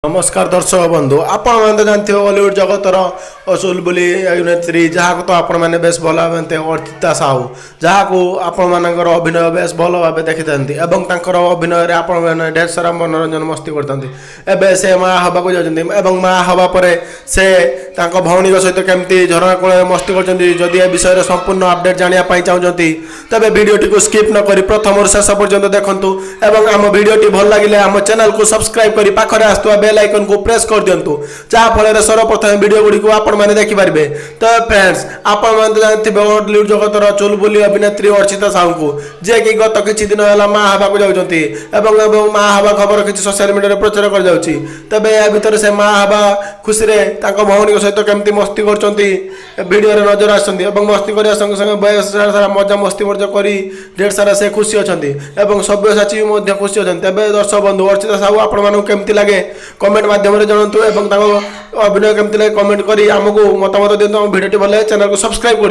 नमस्कार दर्शक बंधु आपण मैंने जानते हो बॉलीवुड जगतर चुलबुली अभिनेत्री जहाँ तो आपण मैंने बेस भल भावते अर्चिता साहू जहाँ को आपण मानकर अभिनय बेस भल भाव देखी था अभिनय आपण मैंने ढेर सारा मनोरंजन मस्ती करते से माँ हवा को जाती माँ हवा पर से भौणी सहित केमती झरणा कूल मस्ती करदी ए विषय संपूर्ण अपडेट जानापी चाहते तेज भिडटी को स्किप न करी प्रथम शेष पर्यंत देखूँ और आम भिडटी भल लगे आम चैनल को सब्सक्राइब कर पाखे आसुवा बेल आइकन को प्रेस कर दिंतु जहाँफल सर्वप्रथम वीडियो गुड़ी को आपण देखिपारे। तो फ्रेंड्स आपण मैंने जानते बॉलीवुड जगतर चुलबुली अभिनेत्री अर्चिता साहू को जे कि गत किछि दिन है माँ हवा को जाती माँ हवा खबर किसी सोशल मीडिया प्रचार कर जाउछि। तबे या भितर से माँ हवा खुशी भौणी सहित केमती मस्ती करडियो नजर आसती मस्ती करने संगे संगे बहुत सारा मजा मस्ती कर ढेर सारा से खुशी अच्छा सब्यसाची भी खुशी अच्छा। तेज दर्शक बंधु अर्चिता साहू आपण केमती लगे कमेंट माध्यम जानतु अभिनय केमती लगे कमेंट करी आमको मतामत दिखाते भिडियो भल चैनल को सब्सक्राइब कर